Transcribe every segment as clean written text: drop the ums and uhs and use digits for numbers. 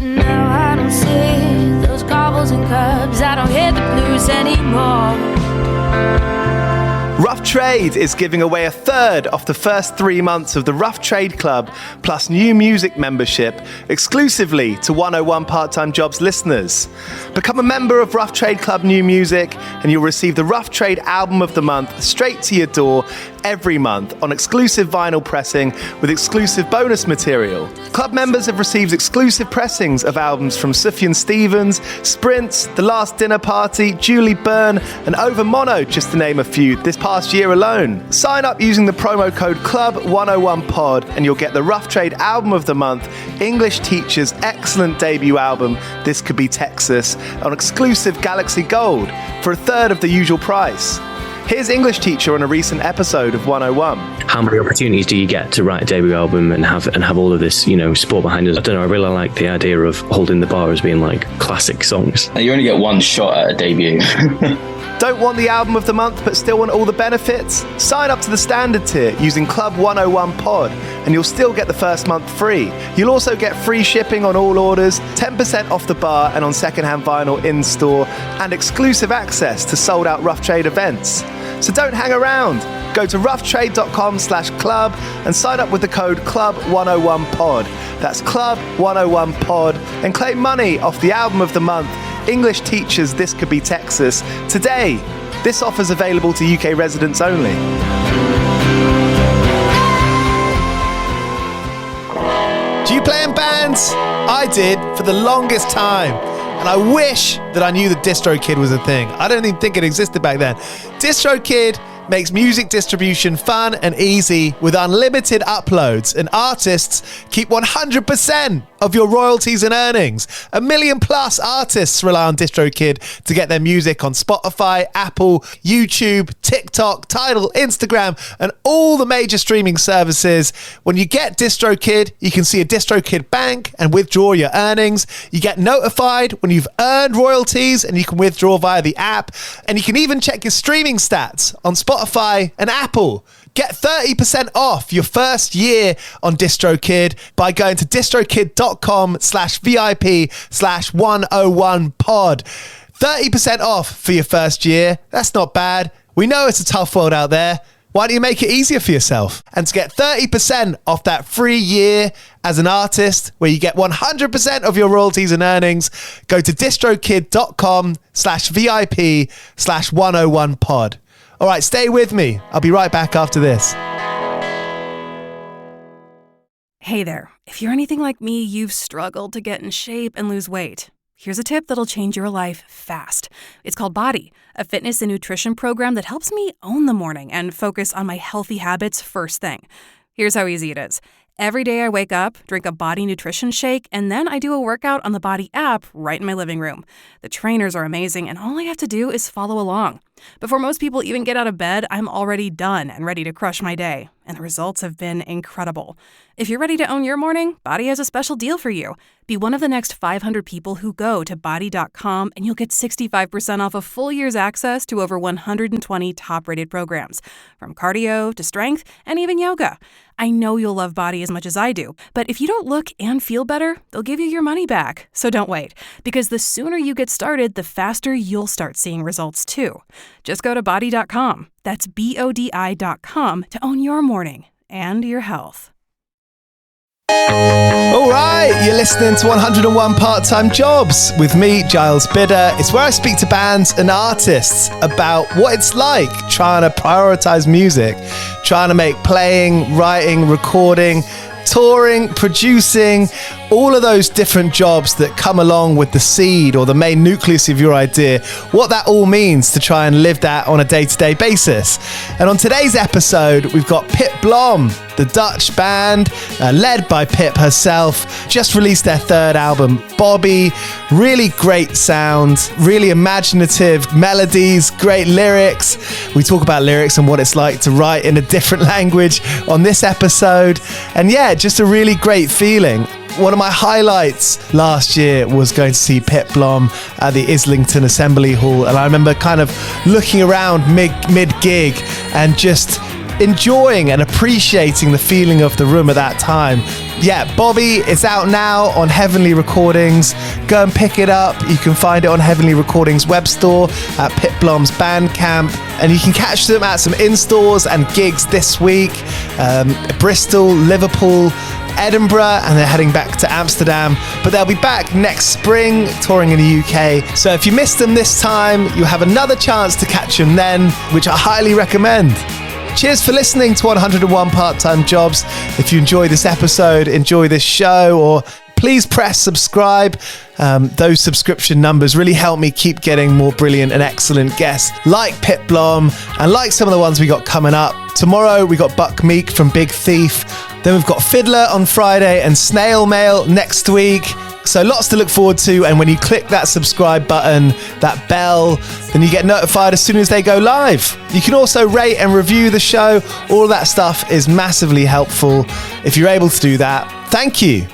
But now I don't see those cobbles and curbs. I don't hear the blues anymore. Rough Trade is giving away a third of the first 3 months of the Rough Trade Club plus new music membership exclusively to 101 Part-Time Jobs listeners. Become a member of Rough Trade Club New Music and you'll receive the Rough Trade Album of the Month straight to your door every month on exclusive vinyl pressing with exclusive bonus material. Club members have received exclusive pressings of albums from Sufjan Stevens, Sprints, The Last Dinner Party, Julie Byrne and Over Mono, just to name a few, this past year alone. Sign up using the promo code CLUB101POD and you'll get the Rough Trade Album of the Month, English Teacher's excellent debut album, This Could Be Texas, on exclusive Galaxy Gold for a third of the usual price. Here's English Teacher on a recent episode of 101. How many opportunities do you get to write a debut album and have all of this, sport behind us? I don't know, I really like the idea of holding the bar as being like classic songs. You only get one shot at a debut. Don't want the album of the month but still want all the benefits? Sign up to the standard tier using Club 101 Pod and you'll still get the first month free. You'll also get free shipping on all orders, 10% off the bar and on secondhand vinyl in store, and exclusive access to sold out Rough Trade events. So don't hang around. Go to roughtrade.com/club and sign up with the code CLUB101POD. That's CLUB101POD and claim money off the album of the month, English Teachers This Could Be Texas, today. This offer's available to UK residents only. Do you play in bands? I did for the longest time. And I wish that I knew that DistroKid was a thing. I don't even think it existed back then. DistroKid makes music distribution fun and easy with unlimited uploads, and artists keep 100% of your royalties and earnings. 1 million plus artists rely on DistroKid to get their music on Spotify, Apple, YouTube, TikTok, Tidal, Instagram, and all the major streaming services. When you get DistroKid, you can see a DistroKid bank and withdraw your earnings. You get notified when you've earned royalties and you can withdraw via the app. And you can even check your streaming stats on Spotify and Apple. Get 30% off your first year on DistroKid by going to distrokid.com/VIP/101pod. 30% off for your first year. That's not bad. We know it's a tough world out there. Why don't you make it easier for yourself? And to get 30% off that free year as an artist, where you get 100% of your royalties and earnings, go to distrokid.com/VIP/101pod. All right, stay with me. I'll be right back after this. Hey there. If you're anything like me, you've struggled to get in shape and lose weight. Here's a tip that'll change your life fast. It's called Body, a fitness and nutrition program that helps me own the morning and focus on my healthy habits first thing. Here's how easy it is. Every day I wake up, drink a Body nutrition shake, and then I do a workout on the Body app right in my living room. The trainers are amazing, and all I have to do is follow along. Before most people even get out of bed, I'm already done and ready to crush my day, and the results have been incredible. If you're ready to own your morning, Body has a special deal for you. Be one of the next 500 people who go to Body.com, and you'll get 65% off a full year's access to over 120 top-rated programs, from cardio to strength and even yoga. I know you'll love Body as much as I do, but if you don't look and feel better, they'll give you your money back. So don't wait, because the sooner you get started, the faster you'll start seeing results too. Just go to Body.com. That's BODI.com to own your morning and your health. All right, you're listening to 101 Part-Time Jobs with me, Giles Bidder. It's where I speak to bands and artists about what it's like trying to prioritize music, trying to make playing, writing, recording, touring, producing, all of those different jobs that come along with the seed or the main nucleus of your idea, what that all means to try and live that on a day-to-day basis. And on today's episode, we've got Blom, the Dutch band, led by Pip herself, just released their third album, Bobby. Really great sound, really imaginative melodies, great lyrics. We talk about lyrics and what it's like to write in a different language on this episode. And yeah, just a really great feeling. One of my highlights last year was going to see Blom at the Islington Assembly Hall, and I remember kind of looking around mid-gig and just enjoying and appreciating the feeling of the room at that time. Yeah, Bobby, it's out now on Heavenly Recordings. Go and pick it up. You can find it on Heavenly Recordings web store, at Pip Blom's Bandcamp, and you can catch them at some in-stores and gigs this week. Bristol, Liverpool, Edinburgh, and they're heading back to Amsterdam, but they'll be back next spring touring in the UK. So if you missed them this time, you have another chance to catch them then, which I highly recommend. Cheers for listening to 101 Part-Time Jobs. If you enjoy this episode, enjoy this show, or please press subscribe. Those subscription numbers really help me keep getting more brilliant and excellent guests like Pip Blom and like some of the ones we got coming up. Tomorrow we got Buck Meek from Big Thief. Then we've got Fiddler on Friday and Snail Mail next week. So lots to look forward to. And when you click that subscribe button, that bell, then you get notified as soon as they go live. You can also rate and review the show. All of that stuff is massively helpful. If you're able to do that, thank you.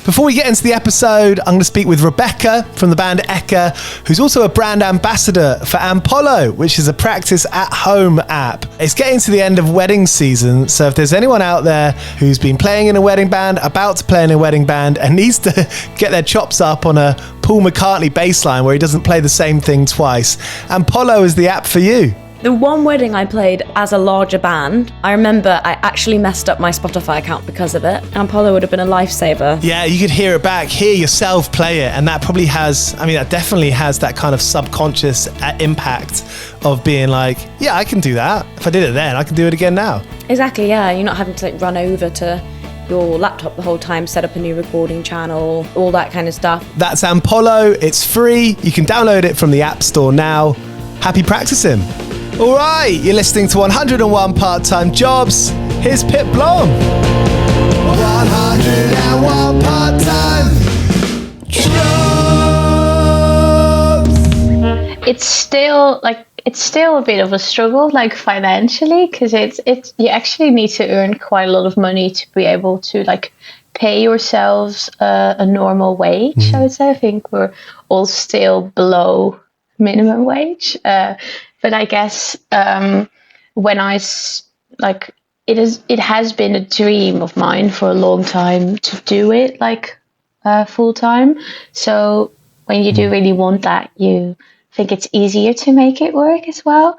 Before we get into the episode, I'm going to speak with Rebecca from the band Eka, who's also a brand ambassador for Ampolo, which is a practice at home app. It's getting to the end of wedding season, so if there's anyone out there who's been playing in a wedding band, about to play in a wedding band, and needs to get their chops up on a Paul McCartney bass line where he doesn't play the same thing twice, Ampolo is the app for you. The one wedding I played as a larger band, I remember I actually messed up my Spotify account because of it. Ampolo would have been a lifesaver. Yeah, you could hear it back, hear yourself play it, and that probably has, that definitely has that kind of subconscious impact of being like, yeah, I can do that. If I did it then, I can do it again now. Exactly, yeah. You're not having to run over to your laptop the whole time, set up a new recording channel, all that kind of stuff. That's Ampolo. It's free. You can download it from the App Store now. Happy practicing. All right, you're listening to 101 Part-Time Jobs. Here's Pip Blom. 101 Part-Time Jobs. It's still a bit of a struggle, financially, because it's you actually need to earn quite a lot of money to be able to pay yourselves a normal wage. I would say. I think we're all still below minimum wage. But I guess when it has been a dream of mine for a long time to do it full time. So when you do really want that, you think it's easier to make it work as well.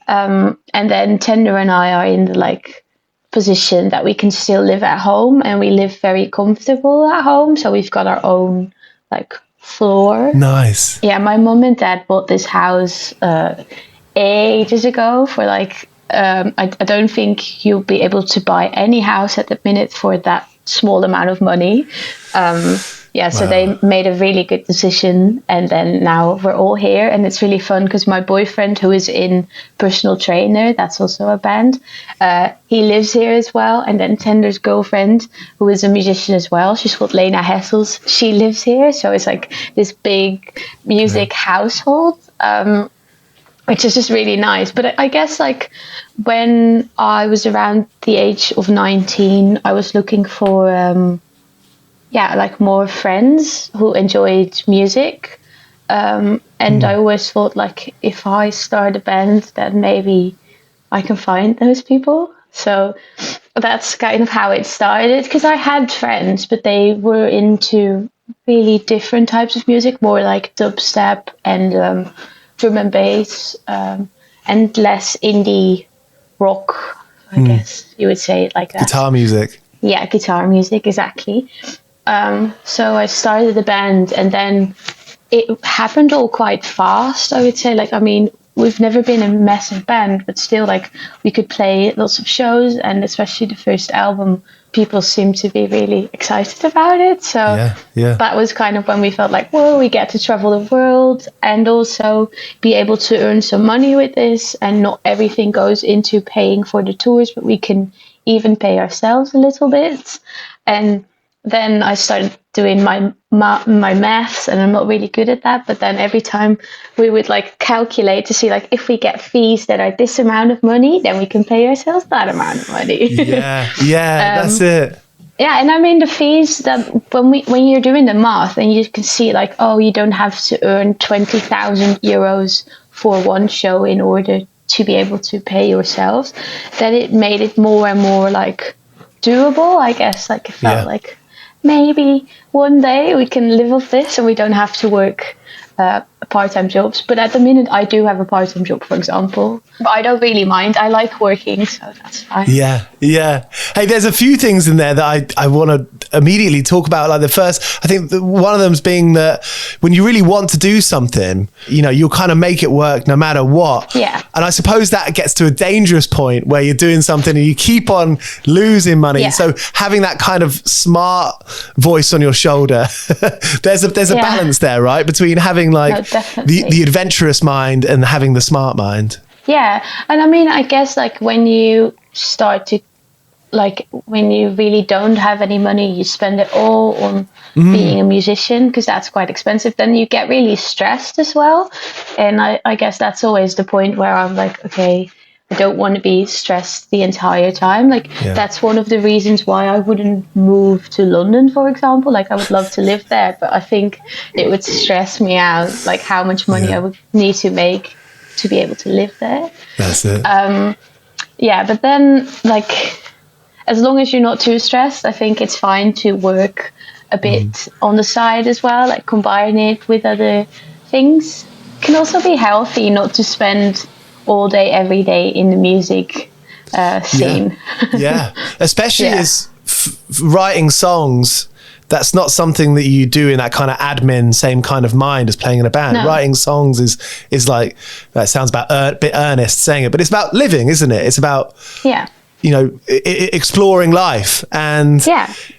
And then Tender and I are in the position that we can still live at home, and we live very comfortable at home. So we've got our own floor. Nice. Yeah, my mom and dad bought this house ages ago for I don't think you'll be able to buy any house at the minute for that small amount of money. So they made a really good decision, and then now we're all here, and it's really fun because my boyfriend, who is in Personal Trainer, that's also a band, he lives here as well, and then Tender's girlfriend, who is a musician as well, she's called Lena Hessels, she lives here, so it's this big music household, which is just really nice. But I guess when I was around the age of 19, I was looking for more friends who enjoyed music, and I always thought if I start a band, then maybe I can find those people. So that's kind of how it started, because I had friends, but they were into really different types of music, more dubstep and drum and bass, and less indie rock, I guess you would say it like that. Guitar music. Yeah, guitar music, exactly. So I started the band, and then it happened all quite fast, I would say. We've never been a massive band, but still, we could play lots of shows, and especially the first album, people seemed to be really excited about it. So that was kind of when we felt whoa, we get to travel the world and also be able to earn some money with this, and not everything goes into paying for the tours, but we can even pay ourselves a little bit. And then I started doing my maths, and I'm not really good at that. But then every time we would calculate to see if we get fees that are this amount of money, then we can pay ourselves that amount of money. That's it. Yeah, and the fees that when you're doing the math, and you can see you don't have to earn 20,000 euros for one show in order to be able to pay yourselves, then it made it more and more like doable, I guess. Like it felt like maybe one day we can live off this and we don't have to work part-time jobs. But at the minute I do have a part-time job, for example, but I don't really mind. I like working, so that's fine. Yeah. Hey, there's a few things in there that I want to immediately talk about. Like the first, I think one of them's being that when you really want to do something, you know, you'll kind of make it work no matter what. Yeah. And I suppose that gets to a dangerous point where you're doing something and you keep on losing money. Yeah. So having that kind of smart voice on your shoulder, there's a balance there, right? Between having like the adventurous mind and having the smart mind. Yeah. And I mean, I guess like when you start to, like when you really don't have any money, you spend it all on being a musician, because that's quite expensive. Then you get really stressed as well. And I guess that's always the point where I'm like, okay, I don't want to be stressed the entire time. Like that's one of the reasons why I wouldn't move to London, for example. Like I would love to live there, but I think it would stress me out, like how much money I would need to make to be able to live there. That's it. But then like, as long as you're not too stressed, I think it's fine to work a bit on the side as well, like combine it with other things. It can also be healthy not to spend all day, every day in the music scene. Especially as writing songs, that's not something that you do in that kind of admin, same kind of mind as playing in a band. No. Writing songs is like, that sounds about a bit earnest saying it, but it's about living, isn't it? It's about you know, exploring life. And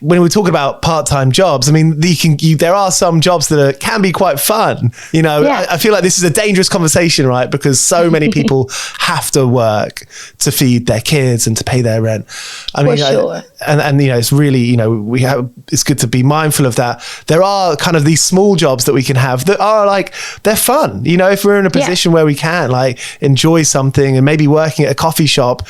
when we talk about part-time jobs, I mean, there are some jobs that can be quite fun. You know, I feel like this is a dangerous conversation, right? Because so many people have to work to feed their kids and to pay their rent. I mean, and you know, it's really, you know, it's good to be mindful of that. There are kind of these small jobs that we can have that are like, they're fun. You know, if we're in a position where we can like enjoy something, and maybe working at a coffee shop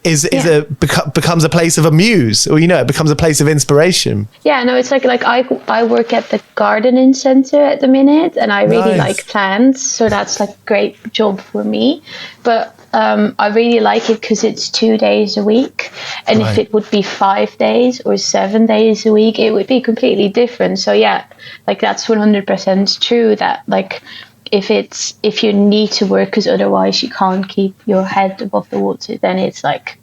becomes a place of a muse, or, you know, it becomes a place of inspiration. Yeah, no, it's like I work at the gardening center at the minute, and I really like plants, so that's like a great job for me. But I really like it because it's 2 days a week, and if it would be 5 days or 7 days a week, it would be completely different. So yeah, like that's 100% true that like if you need to work because otherwise you can't keep your head above the water, then it's like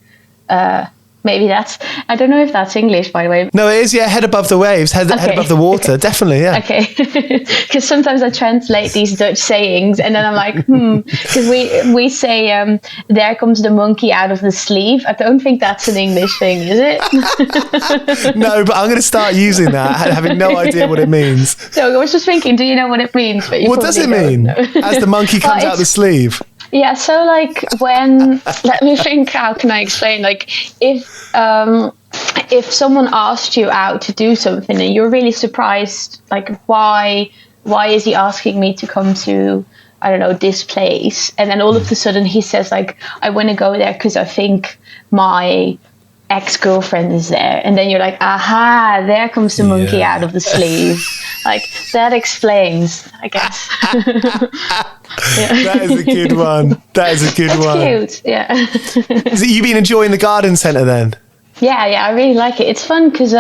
maybe that's, I don't know if that's English, by the way. No, it is, head above the waves, head above the water, definitely, Okay, because sometimes I translate these Dutch sayings and then I'm like, because we say, there comes the monkey out of the sleeve. I don't think that's an English thing, is it? No, but I'm going to start using that, having no idea what it means. So I was just thinking, do you know what it means? But what does it mean? As the monkey comes out the sleeve? Yeah, so like when, let me think, how can I explain? Like if someone asked you out to do something and you're really surprised, like why is he asking me to come to, I don't know, this place? And then all of a sudden he says like, I want to go there because I think my ex-girlfriend is there. And then you're like, aha, there comes the monkey out of the sleeve. Like that explains, I guess. That is a good one. That's cute, yeah. So you've been enjoying the garden centre then? Yeah, I really like it. It's fun because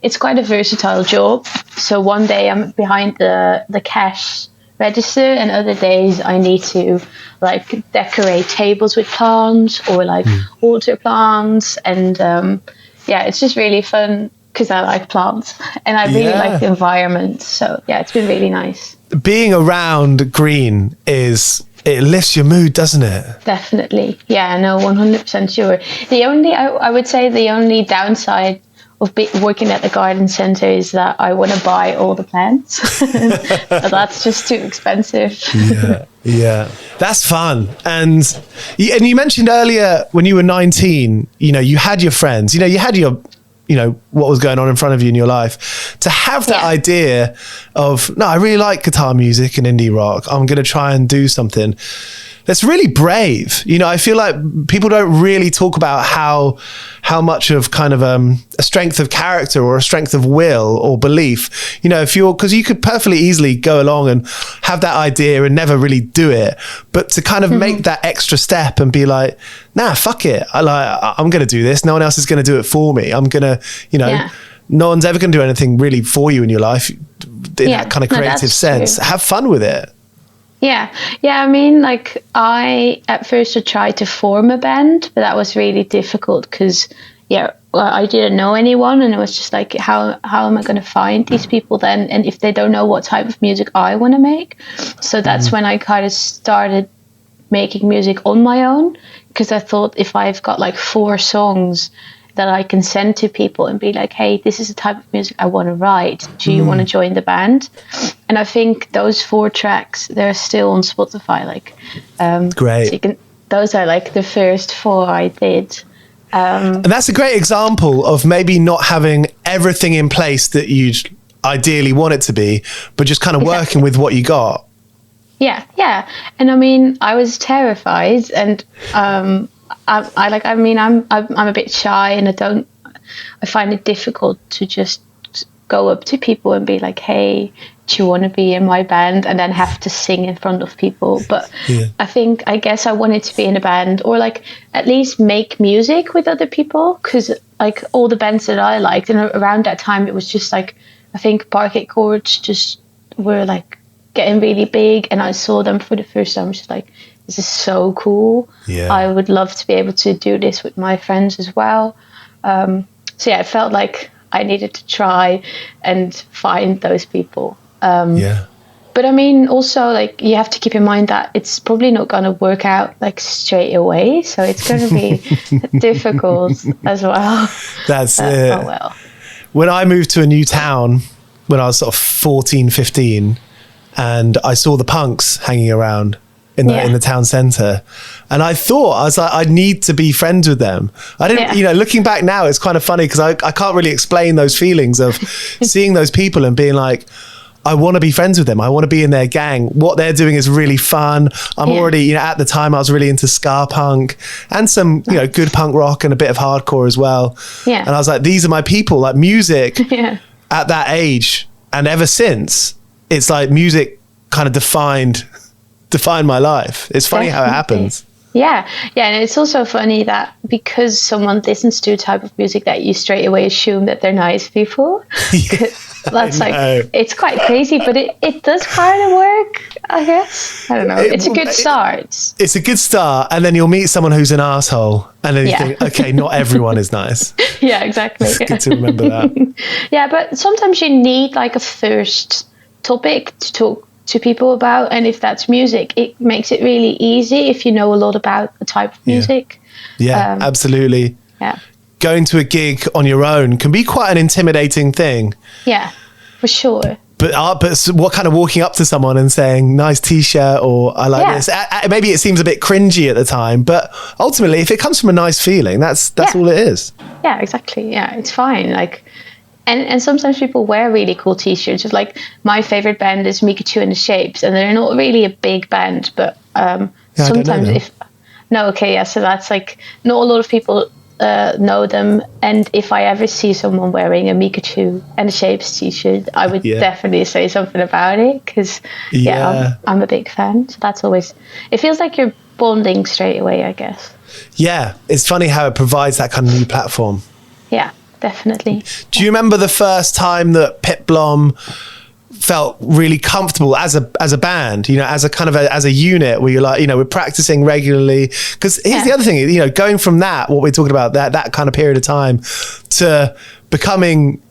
it's quite a versatile job. So one day I'm behind the cash register, and other days I need to like decorate tables with plants or like water plants, and it's just really fun because I like plants and I really like the environment. So yeah, it's been really nice. Being around green it lifts your mood, doesn't it? Definitely. Yeah, no, 100% sure. I would say the only downside of working at the garden centre is that I want to buy all the plants. But that's just too expensive. Yeah. That's fun. And you mentioned earlier when you were 19, you know, you had your friends, you know, you had your, you know, what was going on in front of you in your life. To have that idea of, no, I really like guitar music and indie rock, I'm going to try and do something. That's really brave. You know, I feel like people don't really talk about how much of kind of a strength of character or a strength of will or belief, you know, because you could perfectly easily go along and have that idea and never really do it. But to kind of make that extra step and be like, nah, fuck it. I'm going to do this. No one else is going to do it for me. I'm going to, you know, no one's ever going to do anything really for you in your life in that kind of creative sense. True. Have fun with it. Yeah. I mean, like, I at first tried to form a band, but that was really difficult because, I didn't know anyone, and it was just like, how am I going to find these people then? And if they don't know what type of music I want to make, so that's when I kind of started making music on my own, because I thought if I've got like 4 songs that I can send to people and be like, hey, this is the type of music I want to write. Do you want to join the band? And I think those 4 tracks, they're still on Spotify. Like, great. So those are like the first 4 I did. And that's a great example of maybe not having everything in place that you'd ideally want it to be, but just kind of working with what you got. Yeah. And I mean, I was terrified, and I'm a bit shy, and I find it difficult to just go up to people and be like, hey, do you want to be in my band? And then have to sing in front of people. But I guess I wanted to be in a band, or like at least make music with other people, because like all the bands that I liked, and around that time it was just like, I think Parquet Courts just were like getting really big, and I saw them for the first time. I was just like, this is so cool. Yeah. I would love to be able to do this with my friends as well. I felt like I needed to try and find those people. But I mean, also, like, you have to keep in mind that it's probably not going to work out like straight away. So it's going to be difficult as well. That's it. Oh, well. When I moved to a new town when I was sort of 14, 15, and I saw the Punks hanging around in the town centre, and I was like, I need to be friends with them. I didn't, you know, looking back now, it's kind of funny because I can't really explain those feelings of seeing those people and being like, I want to be friends with them. I want to be in their gang. What they're doing is really fun. I'm already, you know, at the time I was really into ska punk and some, you know, good punk rock and a bit of hardcore as well. Yeah. And I was like, these are my people. Like, music at that age, and ever since, it's like music kind of defined my life. It's funny how it happens. Yeah, and it's also funny that because someone listens to a type of music that you straight away assume that they're nice people. That's like, it's quite crazy, but it does kind of work, I guess. I don't know. It's a good start. It's a good start, and then you'll meet someone who's an asshole, and then you think, okay, not everyone is nice. Yeah, exactly. It's good to remember that. Yeah, but sometimes you need like a first topic to talk to people about, and if that's music, it makes it really easy if you know a lot about the type of music. Yeah, absolutely. Yeah, going to a gig on your own can be quite an intimidating thing. Yeah, for sure. But what kind of walking up to someone and saying nice t-shirt or I like this, maybe it seems a bit cringy at the time, but ultimately if it comes from a nice feeling, that's all it is. Yeah, exactly. Yeah, it's fine. Like, And sometimes people wear really cool t-shirts. Just like, my favorite band is Mikachu and the Shapes, and they're not really a big band, but sometimes so that's like, not a lot of people know them, and if I ever see someone wearing a Mikachu and the Shapes t-shirt, I would definitely say something about it, because I'm a big fan. So that's always, it feels like you're bonding straight away, I guess. Yeah, it's funny how it provides that kind of new platform. Yeah. Definitely. Do you remember the first time that Blom felt really comfortable as a band, you know, as a kind of as a unit where you're like, you know, we're practicing regularly? Because here's the other thing, you know, going from that, what we're talking about, that kind of period of time, to becoming,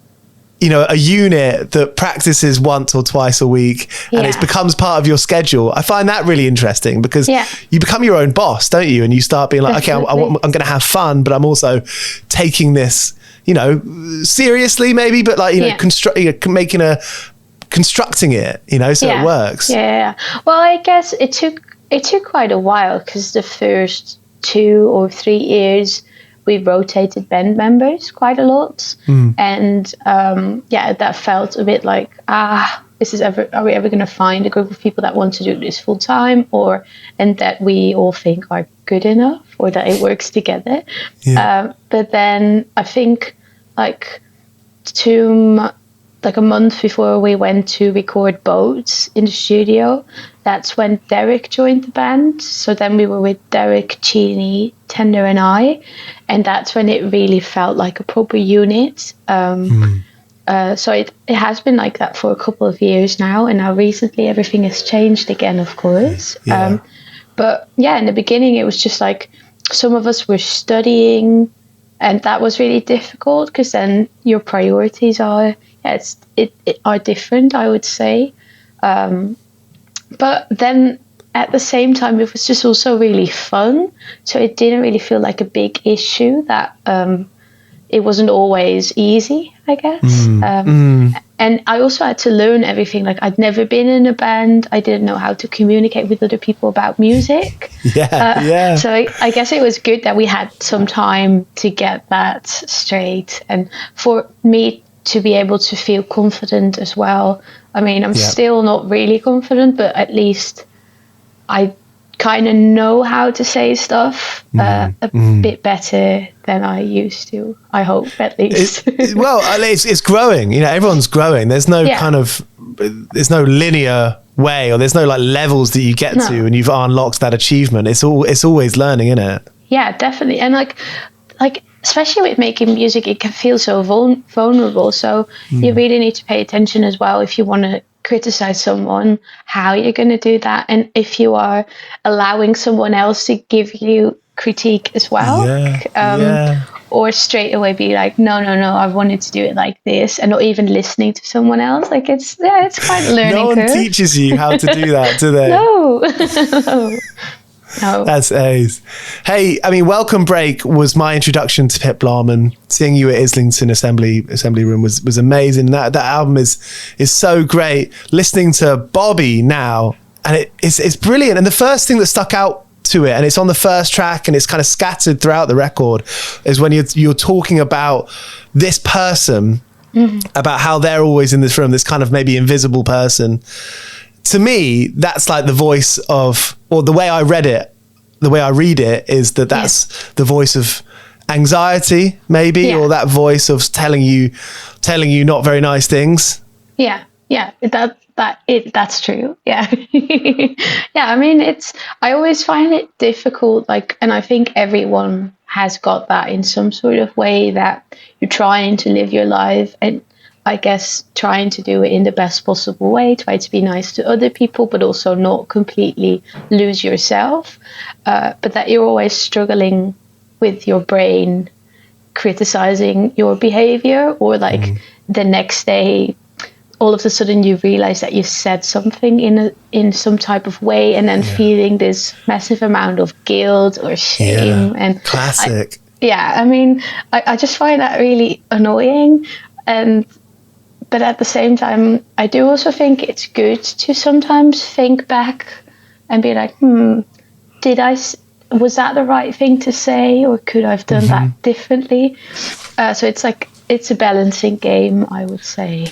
you know, a unit that practices once or twice a week, and it becomes part of your schedule. I find that really interesting, because you become your own boss, don't you? And you start being like, okay, I'm going to have fun, but I'm also taking this, you know, seriously maybe, but like, you know, constructing it, you know, so it works. Yeah. Well, I guess it took quite a while, because the first 2 or 3 years we rotated band members quite a lot, and that felt a bit like are we ever going to find a group of people that want to do this full time, and that we all think are good enough, or that it works together. But then I think like a month before we went to record Boats in the studio, that's when Derek joined the band. So then we were with Derek, Chini, Tender and I, and that's when it really felt like a proper unit. So it has been like that for a couple of years now, and now recently everything has changed again, of course. But in the beginning it was just like some of us were studying, and that was really difficult because then your priorities are different, I would say. But then at the same time, it was just also really fun. So it didn't really feel like a big issue that it wasn't always easy, I guess. And I also had to learn everything. Like, I'd never been in a band. I didn't know how to communicate with other people about music. So I guess it was good that we had some time to get that straight. And for me to be able to feel confident as well. I mean, I'm still not really confident, but at least I kind of know how to say stuff a bit better than I used to. I hope, at least. It's growing. You know, everyone's growing. There's no there's no linear way, or there's no like levels that you get to, and you've unlocked that achievement. It's always learning, isn't it? Yeah, definitely. And like especially with making music, it can feel so vulnerable. So you really need to pay attention as well if you want to criticize someone, how you're going to do that, and if you are allowing someone else to give you critique as well, or straight away be like, no, I wanted to do it like this, and not even listening to someone else. Like it's quite a learning curve. No one teaches you how to do that, do they? No. That's ace. Hey, I mean, Welcome Break was my introduction to Pip Blom, and seeing you at Islington Assembly Room was amazing. That album is so great. Listening to Bobby now, and it's brilliant. And the first thing that stuck out to it, and it's on the first track, and it's kind of scattered throughout the record, is when you're talking about this person, about how they're always in this room, this kind of maybe invisible person. To me, that's like the voice of, or the way I read it, the way I read it is that's the voice of anxiety, maybe, or that voice of telling you not very nice things. That's true. I mean, I always find it difficult, like, and I think everyone has got that in some sort of way, that you're trying to live your life, and I guess trying to do it in the best possible way, try to be nice to other people, but also not completely lose yourself. But that you're always struggling with your brain criticizing your behavior, or like the next day, all of a sudden you realize that you said something in some type of way, and then feeling this massive amount of guilt or shame. And classic. I mean, I just find that really annoying. But at the same time, I do also think it's good to sometimes think back and be like, was that the right thing to say, or could I have done that differently? So it's a balancing game, I would say.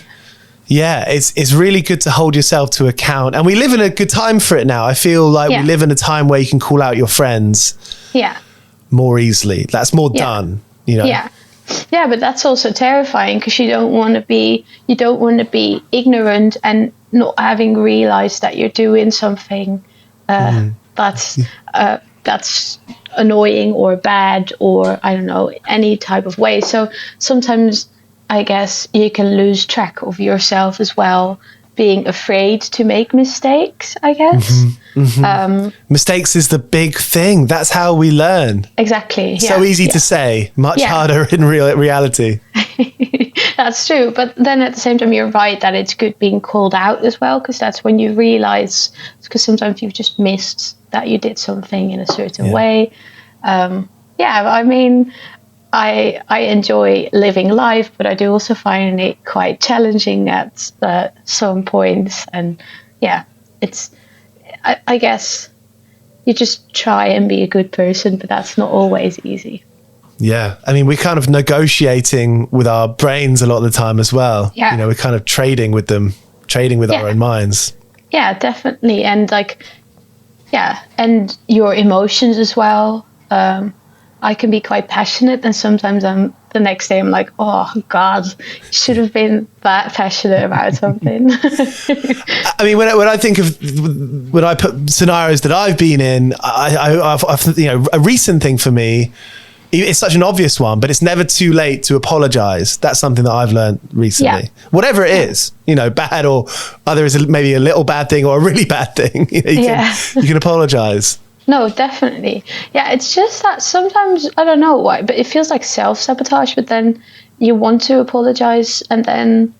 Yeah, it's really good to hold yourself to account. And we live in a good time for it now. I feel like we live in a time where you can call out your friends more easily. That's more done, you know? Yeah, but that's also terrifying, because you don't want to be ignorant and not having realized that you're doing something that's annoying or bad, or I don't know, any type of way. So sometimes I guess you can lose track of yourself as well, being afraid to make mistakes, I guess. Mistakes is the big thing. That's how we learn. Exactly. So easy to say, much harder in reality. That's true. But then at the same time, you're right that it's good being called out as well, because that's when you realize, because sometimes you've just missed that you did something in a certain way. I mean, I enjoy living life, but I do also find it quite challenging at some points. And I guess you just try and be a good person, but that's not always easy. Yeah. I mean, we're kind of negotiating with our brains a lot of the time as well. Yeah. You know, we're kind of trading with them, trading with our own minds. Yeah, definitely. And like, yeah, and your emotions as well. I can be quite passionate, and sometimes the next day I'm like, oh God, should have been that passionate about something. I mean, when I think of when I put scenarios that I've been in, I've you know, a recent thing for me. It's such an obvious one, but it's never too late to apologize. That's something that I've learned recently. Yeah. Whatever it is, you know, bad or either is maybe a little bad thing or a really bad thing. You know, you can apologize. No, definitely. Yeah, it's just that sometimes, I don't know why, but it feels like self-sabotage, but then you want to apologize, and then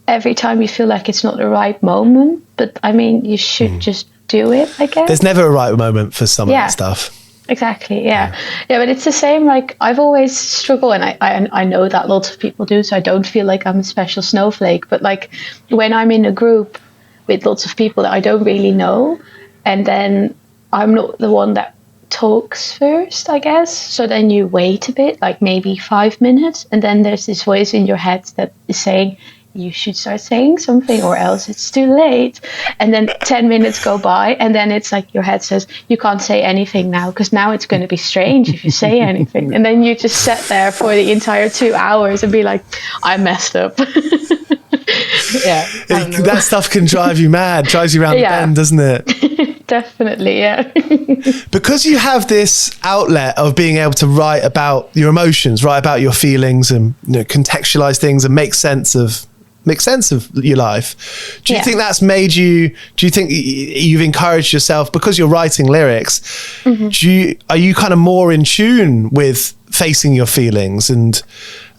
every time you feel like it's not the right moment. But I mean, you should just do it, I guess. There's never a right moment for some of that stuff. Exactly. Yeah. But it's the same. Like, I've always struggled, and I know that lots of people do, so I don't feel like I'm a special snowflake. But like, when I'm in a group with lots of people that I don't really know, and then I'm not the one that talks first, I guess. So then you wait a bit, like maybe 5 minutes, and then there's this voice in your head that is saying, you should start saying something or else it's too late. And then 10 minutes go by, and then it's like your head says, you can't say anything now, because now it's going to be strange if you say anything. And then you just sit there for the entire 2 hours and be like, I messed up. Yeah. That stuff can drive you mad, drives you around the bend, doesn't it? Definitely, yeah. Because you have this outlet of being able to write about your emotions, write about your feelings, and, you know, contextualize things and make sense of your life. Do you think that's made you? Do you think you've encouraged yourself because you're writing lyrics? Mm-hmm. Are you kind of more in tune with facing your feelings and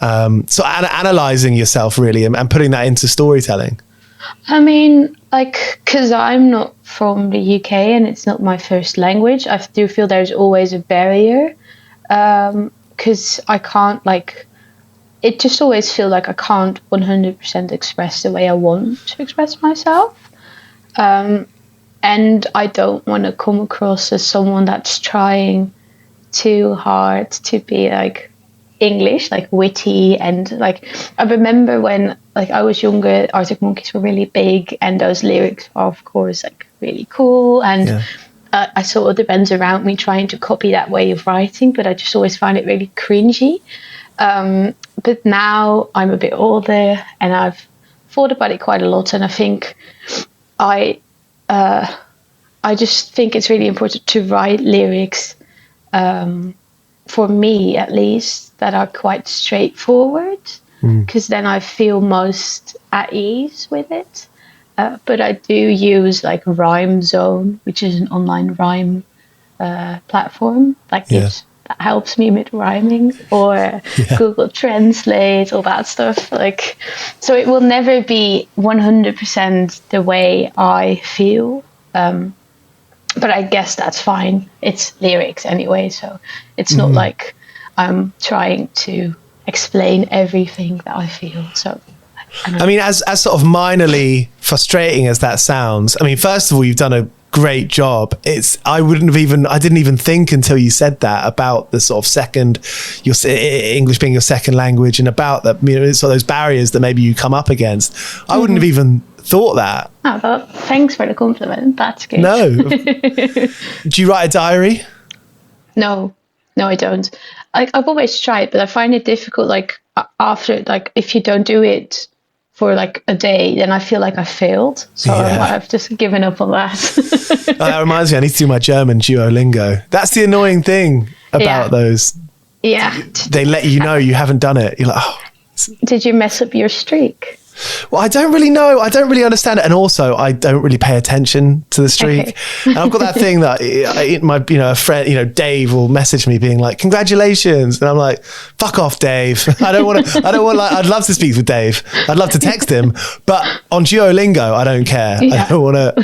analyzing yourself really and putting that into storytelling? I mean, like, because I'm not from the UK and it's not my first language, I do feel there's always a barrier, because I can't, like, it just always feels like I can't 100% express the way I want to express myself. And I don't want to come across as someone that's trying too hard to be like English, like witty, and like I remember when like I was younger, Arctic Monkeys were really big, and those lyrics are of course like really cool, and I saw other bands around me trying to copy that way of writing, but I just always found it really cringy. But now I'm a bit older and I've thought about it quite a lot, and I think I just think it's really important to write lyrics, for me at least, that are quite straightforward, because then I feel most at ease with it. But I do use like Rhyme Zone, which is an online rhyme platform that helps me with rhyming, or Google Translate, all that stuff. Like, so it will never be 100% the way I feel. But I guess that's fine. It's lyrics anyway, so it's not like I'm trying to explain everything that I feel. So, I mean, as sort of minorly frustrating as that sounds, I mean, first of all, you've done a great job. I didn't even think until you said that about the sort of your English being your second language, and about that, you know, sort of those barriers that maybe you come up against. I wouldn't have even thought that. Oh, well, thanks for the compliment. That's good. No. Do you write a diary? No, I don't. I've always tried, but I find it difficult. Like after, like if you don't do it for like a day, then I feel like I failed. So I've just given up on that. That reminds me, I need to do my German Duolingo. That's the annoying thing about those. Yeah. They let you know you haven't done it. You're like, oh. Did you mess up your streak? Well, I don't really know. I don't really understand it. And also, I don't really pay attention to the streak. Okay. And I've got that thing that a friend, Dave will message me being like, congratulations. And I'm like, fuck off, Dave. I'd love to speak with Dave. I'd love to text him. But on Duolingo, I don't care. Yeah.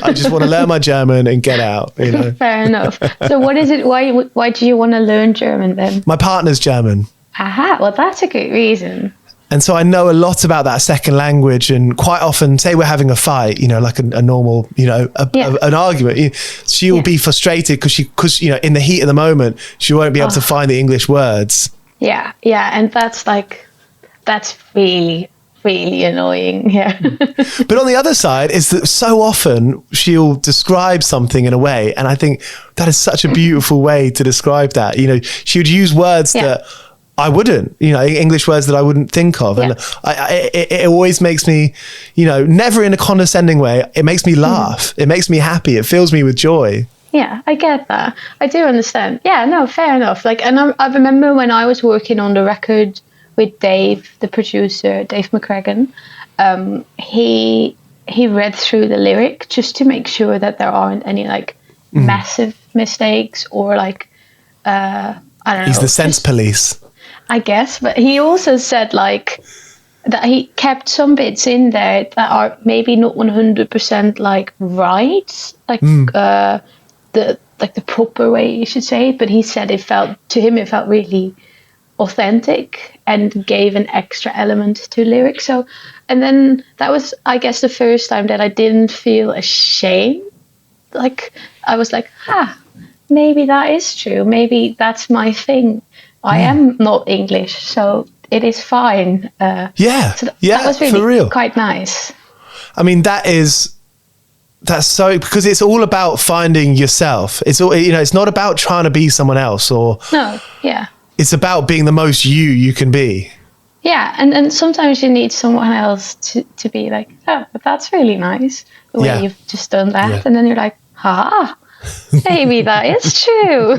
I just want to learn my German and get out, Fair enough. So what is it? Why do you want to learn German then? My partner's German. Aha. Well, that's a good reason. And so I know a lot about that second language, and quite often, say we're having a fight, like a normal, an argument, she will be frustrated because in the heat of the moment, she won't be able to find the English words. Yeah, and that's really, really annoying. Yeah. But on the other side is that so often she'll describe something in a way, and I think that is such a beautiful way to describe that. You know, she would use words that I wouldn't, you know, English words that I wouldn't think of. And it always makes me, you know, never in a condescending way. It makes me laugh. It makes me happy. It fills me with joy. Yeah, I get that. I do understand. Yeah, no, fair enough. Like, and I remember when I was working on the record with Dave, the producer, Dave McCracken, he read through the lyric just to make sure that there aren't any like massive mistakes or like, I don't know. He's the sense police. I guess, but he also said like that he kept some bits in there that are maybe not 100% like right, like the proper way you should say it. But he said it felt really authentic and gave an extra element to lyrics. So, and then that was, I guess, the first time that I didn't feel ashamed. Like I was like, maybe that is true. Maybe that's my thing. I am not English, so it is fine. That was really for real. Quite nice. I mean, that's so, because it's all about finding yourself. It's all, you know, it's not about trying to be someone else it's about being the most you can be. Yeah, and sometimes you need someone else to be like, oh, but that's really nice, the way you've just done that. Yeah. And then you're like, maybe that is true.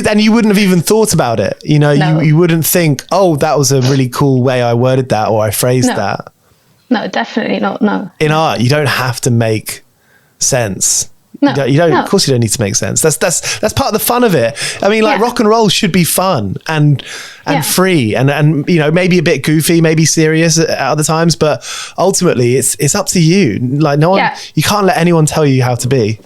and you wouldn't have even thought about it. You know, you wouldn't think, oh, that was a really cool way I worded that or I phrased that. No, definitely not, no. In art, you don't have to make sense. No, you don't. Of course, you don't need to make sense. That's part of the fun of it. I mean, like rock and roll should be fun and free and you know, maybe a bit goofy, maybe serious at other times, but ultimately, it's up to you. Like you can't let anyone tell you how to be.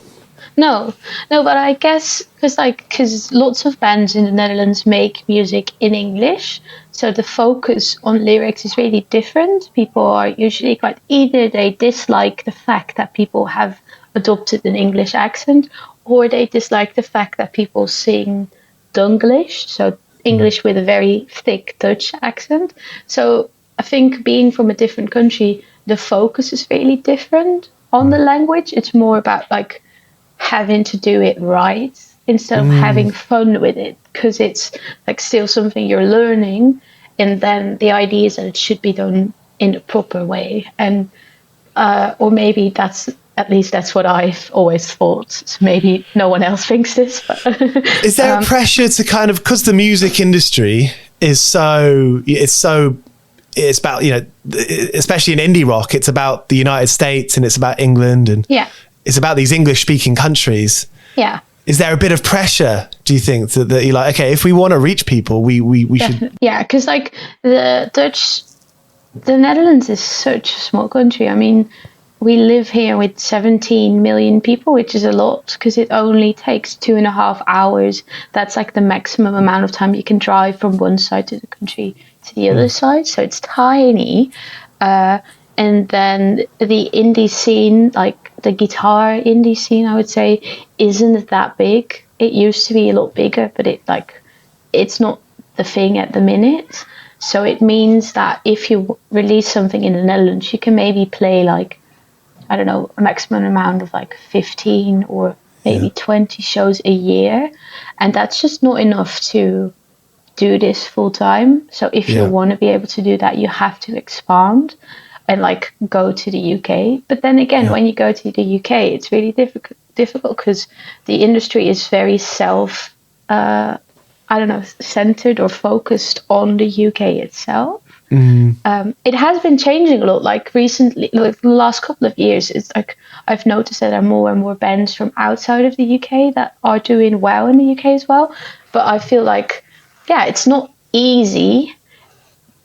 No, but I guess because lots of bands in the Netherlands make music in English, so the focus on lyrics is really different. People are usually quite, either they dislike the fact that people have adopted an English accent, or they dislike the fact that people sing Dunglish, so English with a very thick Dutch accent. So I think being from a different country, the focus is really different on the language. It's more about like having to do it right instead of having fun with it, because it's like still something you're learning, and then the idea is that it should be done in a proper way. And or maybe that's what I've always thought. So maybe no one else thinks this. But is there a pressure to kind of, because the music industry is it's about, you know, especially in indie rock, it's about the United States and it's about England and it's about these English speaking countries. Yeah. Is there a bit of pressure, do you think, that you're like, okay, if we want to reach people, we should? Yeah, because like the Netherlands is such a small country. I mean, we live here with 17 million people, which is a lot because it only takes 2.5 hours. That's like the maximum amount of time you can drive from one side of the country to the other side. So it's tiny. And then the indie scene, like the guitar indie scene, I would say, isn't that big. It used to be a lot bigger, but it's not the thing at the minute. So it means that if you release something in the Netherlands, you can maybe play like, I don't know, a maximum amount of like 15 or maybe 20 shows a year. And that's just not enough to do this full time. So if you want to be able to do that, you have to expand and like go to the UK. But then again, when you go to the UK, it's really difficult because the industry is very centered or focused on the UK itself. It has been changing a lot, like recently, like the last couple of years. It's like I've noticed that there are more and more bands from outside of the UK that are doing well in the UK as well. But I feel like, it's not easy.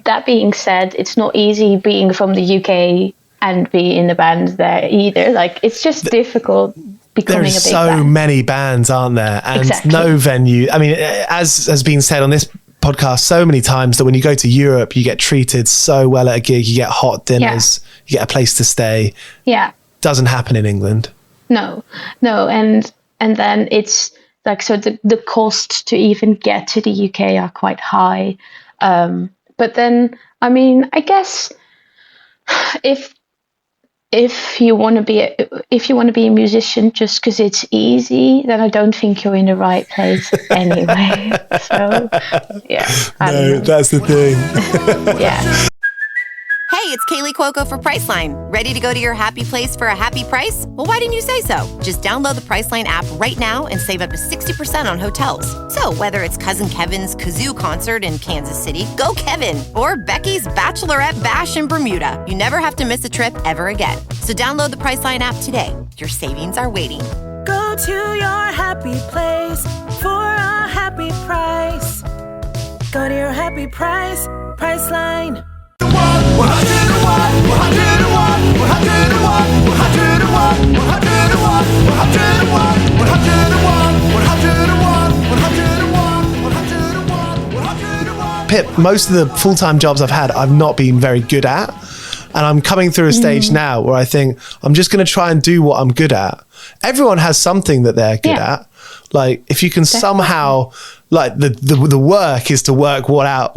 That being said, it's not easy being from the UK and be in a band there either. Like it's just difficult becoming a big band. There's so many bands, aren't there? And no venue. I mean, as has been said on this podcast so many times, that when you go to Europe, you get treated so well at a gig. You get hot dinners, you get a place to stay. Yeah. Doesn't happen in England. No. And then it's like, so the costs to even get to the UK are quite high. But then, I mean, I guess if you want to be a musician just because it's easy, then I don't think you're in the right place anyway. So yeah, I don't know. That's the thing. Yeah. Hey, it's Kaylee Cuoco for Priceline. Ready to go to your happy place for a happy price? Well, why didn't you say so? Just download the Priceline app right now and save up to 60% on hotels. So whether it's Cousin Kevin's Kazoo Concert in Kansas City, go Kevin, or Becky's Bachelorette Bash in Bermuda, you never have to miss a trip ever again. So download the Priceline app today. Your savings are waiting. Go to your happy place for a happy price. Go to your happy price, Priceline. Pip, most of the full-time jobs I've had, I've not been very good at. And I'm coming through a stage now where I think I'm just going to try and do what I'm good at. Everyone has something that they're good at. Like, if you can somehow, like, the work is to work out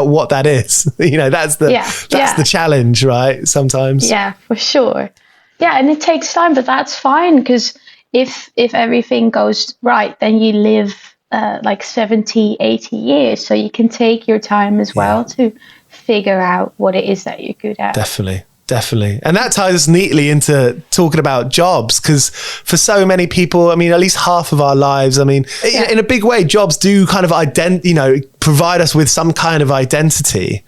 what that is. You know, that's the challenge, right? Sometimes. Yeah, for sure. Yeah, and it takes time, but that's fine, because if everything goes right, then you live like 70, 80 years. So you can take your time as well to figure out what it is that you're good at. Definitely. And that ties us neatly into talking about jobs, because for so many people, I mean, at least half of our lives, I mean, in a big way, jobs do kind of provide us with some kind of identity.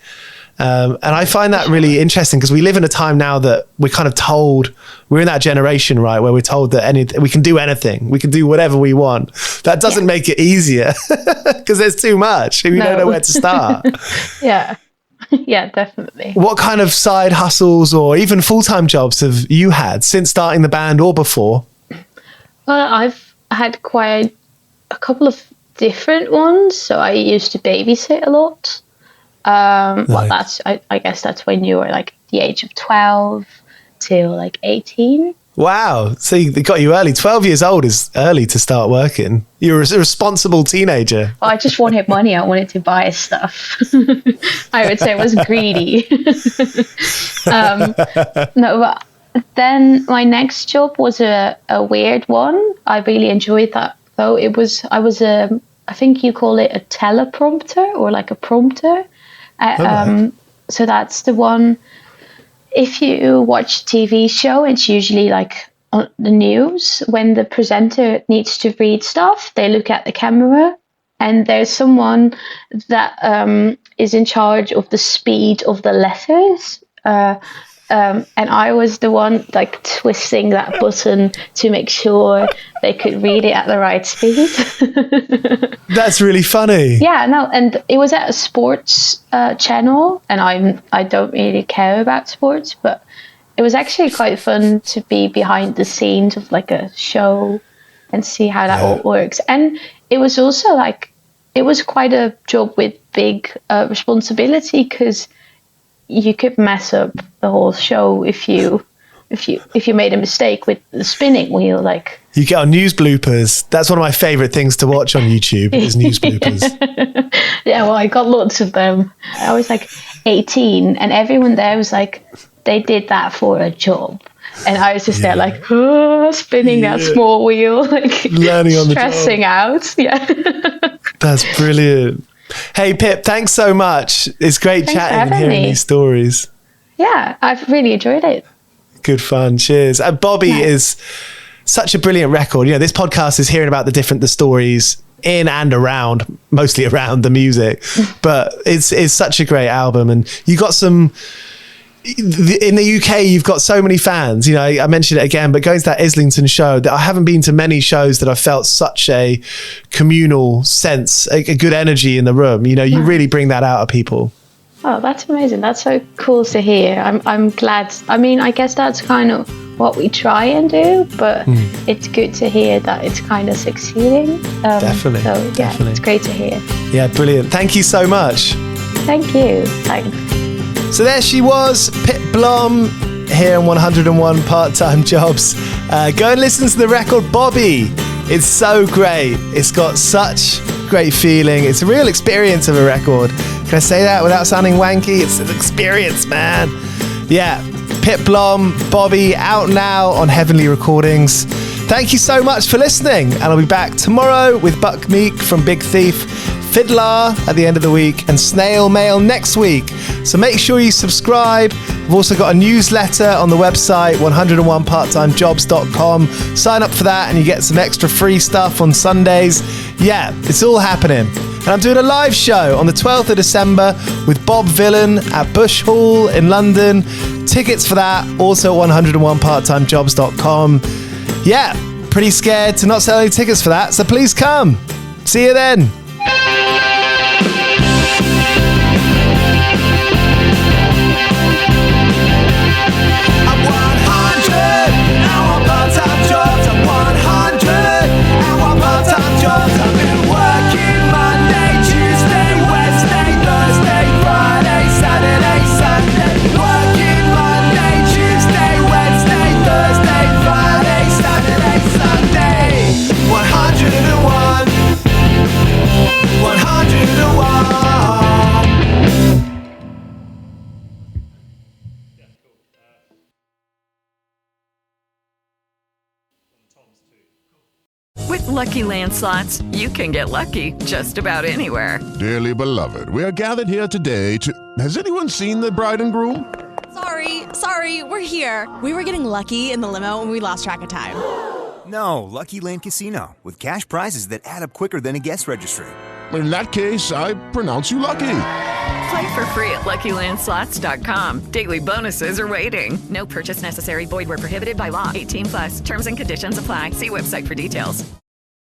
And I find that really interesting, because we live in a time now that we're kind of told, we're in that generation, right, where we're told that we can do anything, we can do whatever we want. That doesn't make it easier, because there's too much. We don't know where to start. Yeah, definitely. What kind of side hustles or even full-time jobs have you had since starting the band or before? Well, I've had quite a couple of different ones. So I used to babysit a lot. Well, I guess that's when you were like the age of 12 till like 18. Wow. So they got you early. 12 years old is early to start working. You're a responsible teenager. Well, I just wanted money. I wanted to buy stuff. I would say I was greedy. No, but then my next job was a weird one. I really enjoyed that, though. I think you call it a teleprompter, or like a prompter. So that's the one. If you watch a TV show, it's usually like on the news. When the presenter needs to read stuff, they look at the camera, and there's someone that is in charge of the speed of the letters. And I was the one like twisting that button to make sure they could read it at the right speed. That's really funny. Yeah, no, and it was at a sports channel, and I don't really care about sports, but it was actually quite fun to be behind the scenes of like a show and see how that all works. And it was also like, it was quite a job with big responsibility, because you could mess up the whole show if you made a mistake with the spinning wheel. Like, you get on news bloopers. That's one of my favorite things to watch on YouTube is news bloopers. Yeah, well, I got lots of them. I was like 18, and everyone there was like, they did that for a job. And I was just there like, spinning that small wheel, like learning on the job. Stressing out. Yeah. That's brilliant. Hey, Pip, thanks so much. It's great chatting and hearing these stories. Yeah, I've really enjoyed it. Good fun. Cheers. Bobby is such a brilliant record. You know, this podcast is hearing about the stories in and around, mostly around the music, but it's such a great album. And you got some, in the UK, you've got so many fans. You know, I mentioned it again, but going to that Islington show, that I haven't been to many shows that I felt such a communal sense, a good energy in the room. You know, you really bring that out of people. Oh, that's amazing. That's so cool to hear. I'm glad. I mean, I guess that's kind of what we try and do, but it's good to hear that it's kind of succeeding. Definitely. So yeah, definitely. It's great to hear. Yeah, brilliant. Thank you so much. Thank you. Thanks. So there she was, Pip Blom, here on 101 Part-Time Jobs. Go and listen to the record Bobby It's so great. It's got such great feeling. It's a real experience of a record. Can I say that without sounding wanky? It's an experience, man. Yeah, Pip Blom, Bobby, out now on Heavenly Recordings. Thank you so much for listening, and I'll be back tomorrow with Buck Meek from Big Thief, Fiddler at the end of the week, and Snail Mail next week. So make sure you subscribe. I've also got a newsletter on the website, 101parttimejobs.com. Sign up for that and you get some extra free stuff on Sundays. Yeah, it's all happening. And I'm doing a live show on the 12th of December with Bob Villan at Bush Hall in London. Tickets for that also at 101parttimejobs.com. Yeah, pretty scared to not sell any tickets for that, so please come. See you then. With Lucky Land Slots, you can get lucky just about anywhere. Dearly beloved, we are gathered here today to... Has anyone seen the bride and groom? Sorry, we're here. We were getting lucky in the limo and we lost track of time. No, Lucky Land Casino, with cash prizes that add up quicker than a guest registry. In that case, I pronounce you lucky. Play for free at LuckyLandSlots.com. Daily bonuses are waiting. No purchase necessary. Void where prohibited by law. 18+. Terms and conditions apply. See website for details.